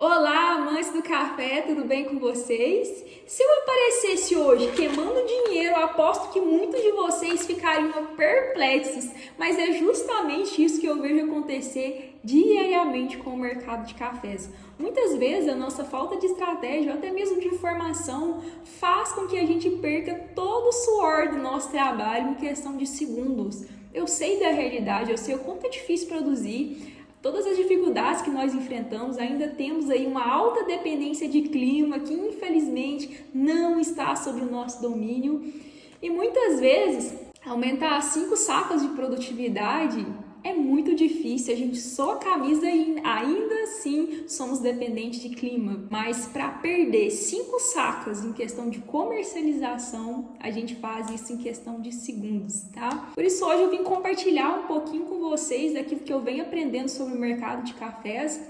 Olá, amantes do café, tudo bem com vocês? Se eu aparecesse hoje queimando dinheiro, aposto que muitos de vocês ficariam perplexos, mas é justamente isso que eu vejo acontecer diariamente com o mercado de cafés. Muitas vezes a nossa falta de estratégia, ou até mesmo de informação, faz com que a gente perca todo o suor do nosso trabalho em questão de segundos. Eu sei da realidade, eu sei o quanto é difícil produzir. Todas as dificuldades que nós enfrentamos, ainda temos aí uma alta dependência de clima que infelizmente não está sob o nosso domínio. E muitas vezes, aumentar 5 sacas de produtividade é muito difícil, a gente só a camisa e ainda assim somos dependentes de clima. Mas para perder 5 sacas em questão de comercialização, a gente faz isso em questão de segundos, tá? Por isso hoje eu vim compartilhar um pouquinho com vocês daquilo que eu venho aprendendo sobre o mercado de cafés.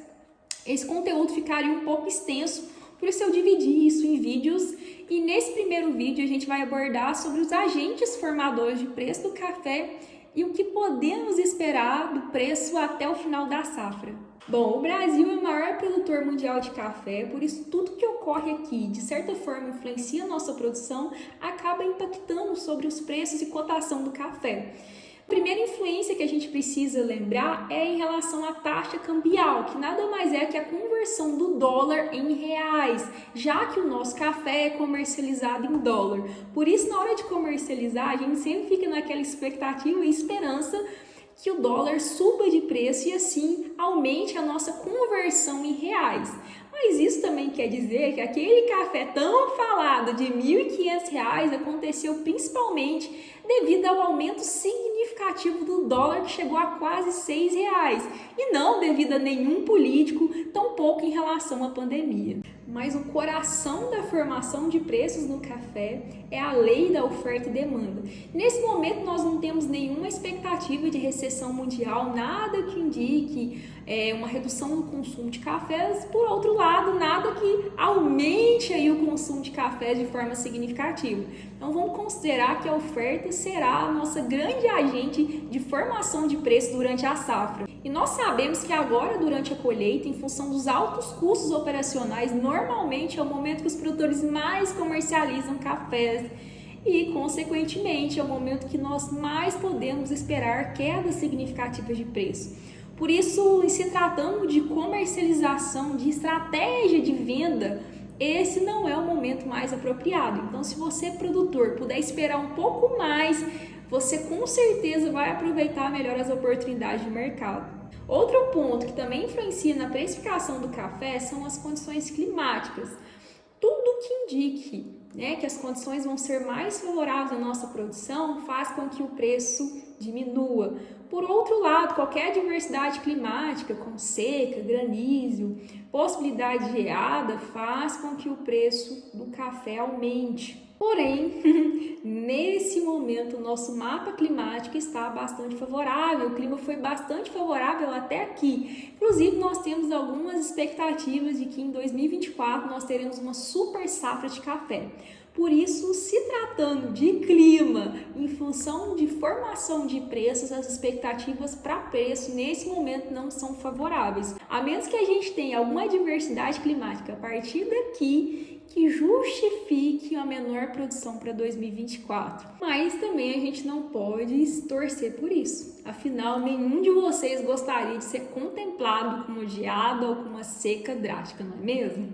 Esse conteúdo ficaria um pouco extenso, por isso eu dividi isso em vídeos. E nesse primeiro vídeo a gente vai abordar sobre os agentes formadores de preço do café e o que podemos esperar do preço até o final da safra. Bom, o Brasil é o maior produtor mundial de café, por isso tudo que ocorre aqui, de certa forma, influencia a nossa produção, acaba impactando sobre os preços e cotação do café. A primeira influência que a gente precisa lembrar é em relação à taxa cambial, que nada mais é que a conversão do dólar em reais, já que o nosso café é comercializado em dólar. Por isso, na hora de comercializar, a gente sempre fica naquela expectativa e esperança que o dólar suba de preço e assim aumente a nossa conversão em reais. Mas isso também quer dizer que aquele café tão falado de R$ 1.500 aconteceu principalmente devido ao aumento significativo do dólar, que chegou a quase R$ 6, e não devido a nenhum político, tampouco em relação à pandemia. Mas o coração da formação de preços no café é a lei da oferta e demanda. Nesse momento nós não temos nenhuma expectativa de recessão mundial, nada que indique uma redução no consumo de cafés. Por outro lado, nada que aumente aí o consumo de cafés de forma significativa. Então vamos considerar que a oferta será a nossa grande agente de formação de preço durante a safra. E nós sabemos que agora, durante a colheita, em função dos altos custos operacionais, normalmente é o momento que os produtores mais comercializam cafés e, consequentemente, é o momento que nós mais podemos esperar quedas significativas de preço. Por isso, em se tratando de comercialização, de estratégia de venda, esse não é o momento mais apropriado. Então, se você, produtor, puder esperar um pouco mais, você com certeza vai aproveitar melhor as oportunidades de mercado. Outro ponto que também influencia na precificação do café são as condições climáticas. Tudo que indique que as condições vão ser mais favoráveis à nossa produção faz com que o preço diminua. Por outro lado, qualquer adversidade climática, como seca, granizo, possibilidade de geada, faz com que o preço do café aumente. Porém, nesse momento, o nosso mapa climático está bastante favorável, o clima foi bastante favorável até aqui. Inclusive, nós temos algumas expectativas de que em 2024 nós teremos uma super safra de café. Por isso, se tratando de clima, em função de formação de preços, as expectativas para preço nesse momento não são favoráveis. A menos que a gente tenha alguma adversidade climática a partir daqui que justifique uma menor produção para 2024. Mas também a gente não pode torcer por isso. Afinal, nenhum de vocês gostaria de ser contemplado com uma geada ou com uma seca drástica, não é mesmo?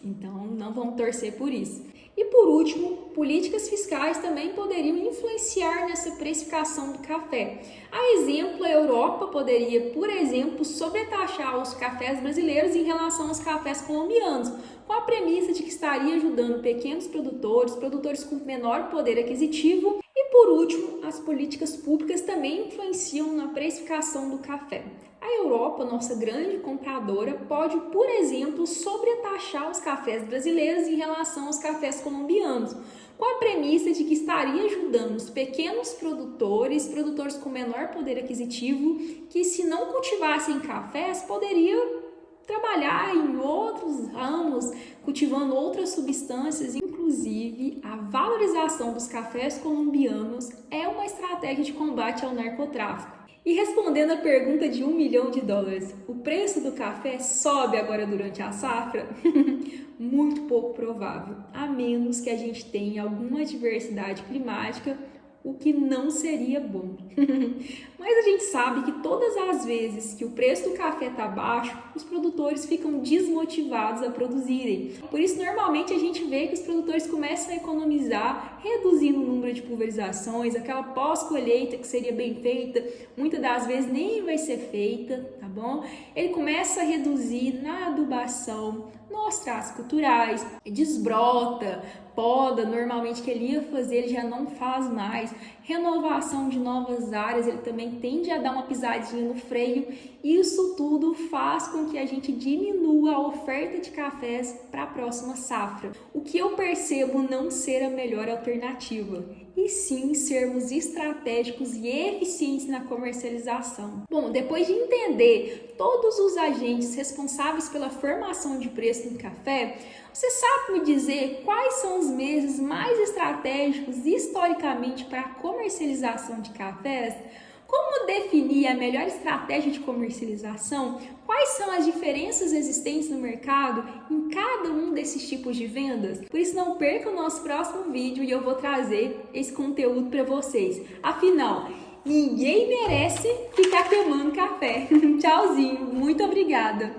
Então, não vamos torcer por isso. E por último, políticas fiscais também poderiam influenciar nessa precificação do café. A exemplo, a Europa poderia, por exemplo, sobretaxar os cafés brasileiros em relação aos cafés colombianos, com a premissa de que estaria ajudando pequenos produtores com menor poder aquisitivo. E por último, as políticas públicas também influenciam na precificação do café. A Europa, nossa grande compradora, pode, por exemplo, sobretaxar os cafés brasileiros em relação aos cafés colombianos, com a premissa de que estaria ajudando os pequenos produtores com menor poder aquisitivo, que se não cultivassem cafés, poderiam trabalhar em outros ramos, cultivando outras substâncias. Inclusive, a valorização dos cafés colombianos é uma estratégia de combate ao narcotráfico. E respondendo a pergunta de US$ 1 milhão, o preço do café sobe agora durante a safra? Muito pouco provável, a menos que a gente tenha alguma diversidade climática, o que não seria bom. Mas a gente sabe que todas as vezes que o preço do café está baixo, os produtores ficam desmotivados a produzirem. Por isso, normalmente a gente vê que os produtores começam a economizar, reduzindo o número de pulverizações, aquela pós-colheita que seria bem feita, muitas das vezes nem vai ser feita, tá bom? Ele começa a reduzir na adubação, nos tratos culturais, desbrota, poda, normalmente que ele ia fazer, ele já não faz mais, renovação de novas áreas, ele também tende a dar uma pisadinha no freio. Isso tudo faz com que a gente diminua a oferta de cafés para a próxima safra, o que eu percebo não ser a melhor alternativa, e sim sermos estratégicos e eficientes na comercialização. Bom, depois de entender todos os agentes responsáveis pela formação de preço do café, você sabe me dizer quais são os meses mais estratégicos historicamente para a comercialização de cafés? Como definir a melhor estratégia de comercialização? Quais são as diferenças existentes no mercado em cada um desses tipos de vendas? Por isso, não perca o nosso próximo vídeo e eu vou trazer esse conteúdo para vocês. Afinal, ninguém merece ficar queimando café. Tchauzinho, muito obrigada!